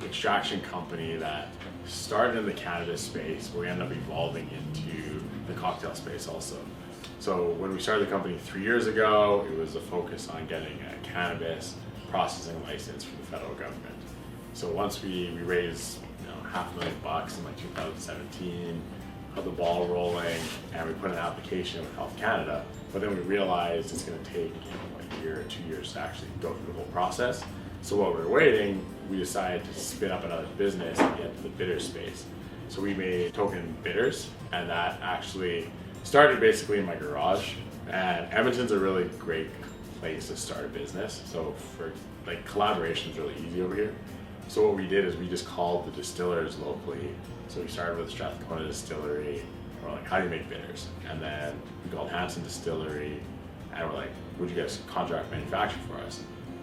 extraction company that started in the cannabis space, but we ended up evolving into the cocktail space also. So when we started the company 3 years ago, it was a focus on getting a cannabis processing license from the federal government. So once we raised $500,000 in like 2017, had the ball rolling, and we put an application with Health Canada, but then we realized it's going to take a year or 2 years to actually go through the whole process. So while we were waiting, we decided to spin up another business and get into the bitters space. So we made token bitters, and that actually started basically in my garage. And Edmonton's a really great place to start a business. So for like collaboration is really easy over here. So what we did is we just called the distillers locally. So we started with Strathcona Distillery. We're like, how do you make bitters? And then we called Hanson Distillery, and we're like, would you guys contract manufacture for us?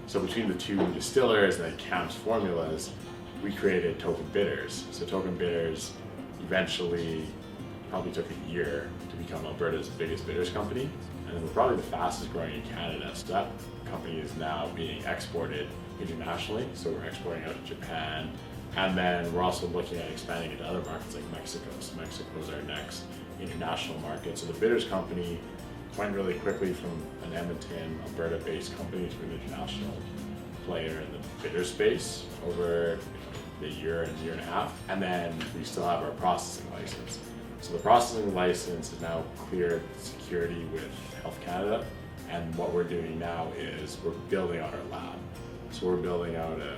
So between the two distillers and then Cam's formulas, we created Token Bitters. So Token Bitters eventually probably took a year to become Alberta's biggest bitters company, and we're probably the fastest growing in Canada. So that company is now being exported internationally. So we're exporting out to Japan, and then we're also looking at expanding into other markets like Mexico. So Mexico is our next international market. So the bitters company went really quickly from an Edmonton, Alberta-based company to an international player in the bitter space over the year and a half. And then we still have our processing license. So the processing license is now cleared security with Health Canada. And what we're doing now is we're building out our lab. So we're building out a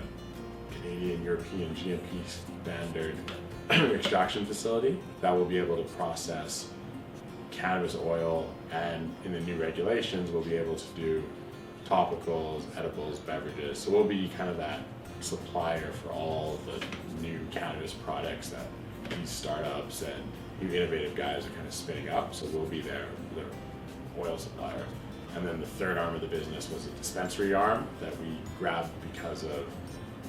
Canadian, European GMP standard extraction facility that will be able to process cannabis oil, and in the new regulations we'll be able to do topicals, edibles, beverages. So we'll be kind of that supplier for all the new cannabis products that these startups and new innovative guys are kind of spinning up. So we'll be their oil supplier. And then the third arm of the business was a dispensary arm that we grabbed because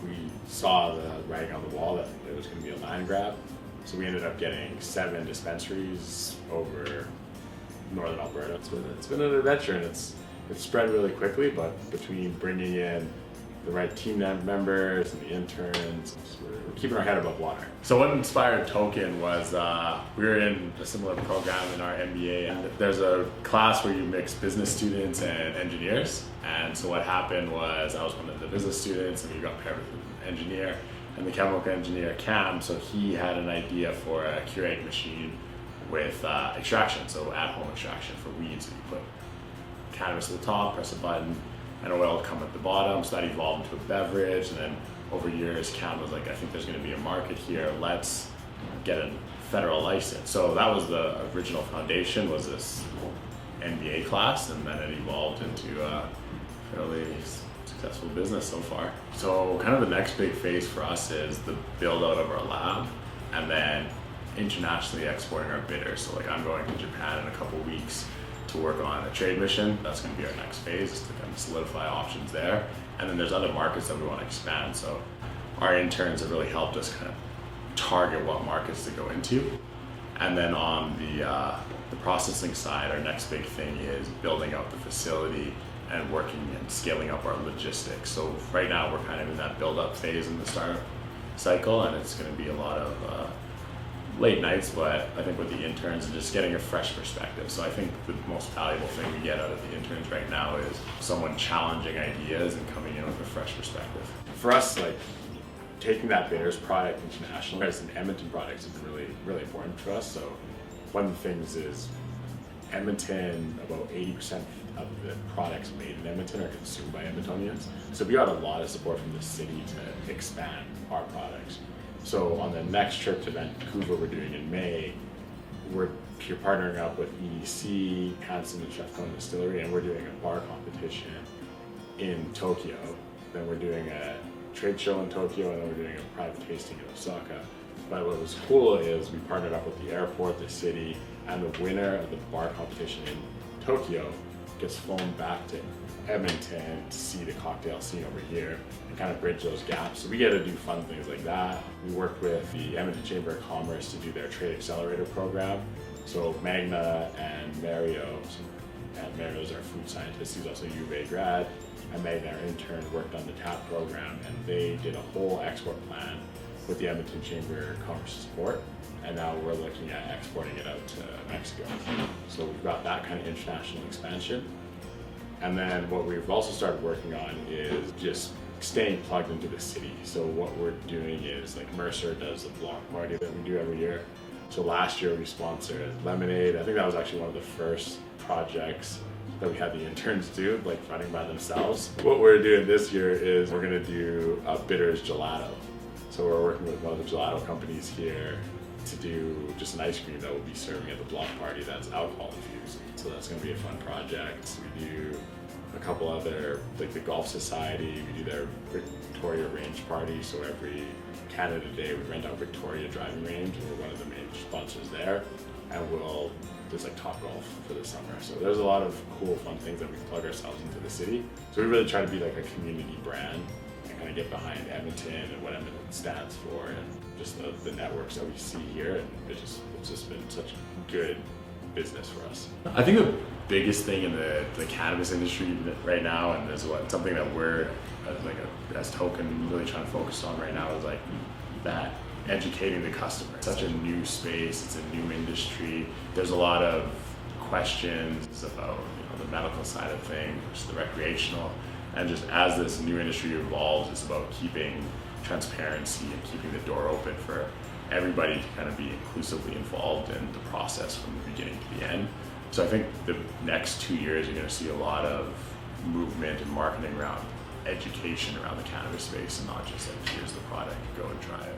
we saw the writing on the wall that there was going to be a land grab. So we ended up getting 7 dispensaries over northern Alberta. It's been an adventure, and it's spread really quickly, but between bringing in the right team members and the interns, we're keeping our head above water. So what inspired Token was we were in a similar program in our MBA, and there's a class where you mix business students and engineers. And so what happened was I was one of the business students, and we got paired with an engineer, and the chemical engineer Cam, so he had an idea for a Keurig machine with extraction, so at-home extraction for weed. So you put cannabis at the top, press a button, and oil would come at the bottom. So that evolved into a beverage, and then over years Cam was like, I think there's going to be a market here, let's get a federal license. So that was the original foundation, was this MBA class, and then it evolved into a fairly successful business so far. So kind of the next big phase for us is the build out of our lab, and then internationally exporting our bitters. So like I'm going to Japan in a couple weeks to work on a trade mission. That's going to be our next phase, to kind of solidify options there. And then there's other markets that we want to expand. So our interns have really helped us kind of target what markets to go into. And then on the processing side, our next big thing is building out the facility and working and scaling up our logistics. So right now we're kind of in that build up phase in the startup cycle, and it's going to be a lot of late nights, but I think with the interns and just getting a fresh perspective. So I think the most valuable thing we get out of the interns right now is someone challenging ideas and coming in with a fresh perspective. For us, like taking that bitters product international as an Edmonton product has been really, really important to us. So one of the things is Edmonton, about 80% of the products made in Edmonton are consumed by Edmontonians. So we got a lot of support from the city to expand our products. So on the next trip to Vancouver we're doing in May, we're partnering up with EDC, Hanson and Strathcona Distillery, and we're doing a bar competition in Tokyo. Then we're doing a trade show in Tokyo, and then we're doing a private tasting in Osaka. But what was cool is we partnered up with the airport, the city, and the winner of the bar competition in Tokyo gets flown back to Edmonton to see the cocktail scene over here and kind of bridge those gaps. So we get to do fun things like that. We worked with the Edmonton Chamber of Commerce to do their trade accelerator program. So Magna and Mario, and Mario's our food scientist, he's also a UA grad. and Megan, our intern, worked on the TAP program, and they did a whole export plan with the Edmonton Chamber of Commerce support, and now we're looking at exporting it out to Mexico. So we've got that kind of international expansion. And then what we've also started working on is just staying plugged into the city. So what we're doing is, like, Mercer does a block party that we do every year. So last year we sponsored lemonade. I think that was actually one of the first projects that we had the interns do, like running by themselves. What we're doing this year is we're gonna do a bitters gelato. So we're working with one of the gelato companies here to do just an ice cream that we'll be serving at the block party that's alcohol infused. So that's gonna be a fun project. We do a couple other, like the Golf Society, we do their Victoria Range party. So every Canada Day we rent out Victoria driving range, and we're one of the main sponsors there. And there's like Top Golf for the summer. So there's a lot of cool, fun things that we plug ourselves into the city. So we really try to be like a community brand and kind of get behind Edmonton and what Edmonton stands for, and just the networks that we see here. And it's just been such good business for us. I think the biggest thing in the cannabis industry right now, and is something that we're as Token really trying to focus on right now, is like that educating the customer. It's such a new space, it's a new industry. There's a lot of questions about the medical side of things versus the recreational. And just as this new industry evolves, it's about keeping transparency and keeping the door open for everybody to kind of be inclusively involved in the process from the beginning to the end. So I think the next 2 years you're going to see a lot of movement and marketing around education around the cannabis space, and not just like, here's the product, go and try it.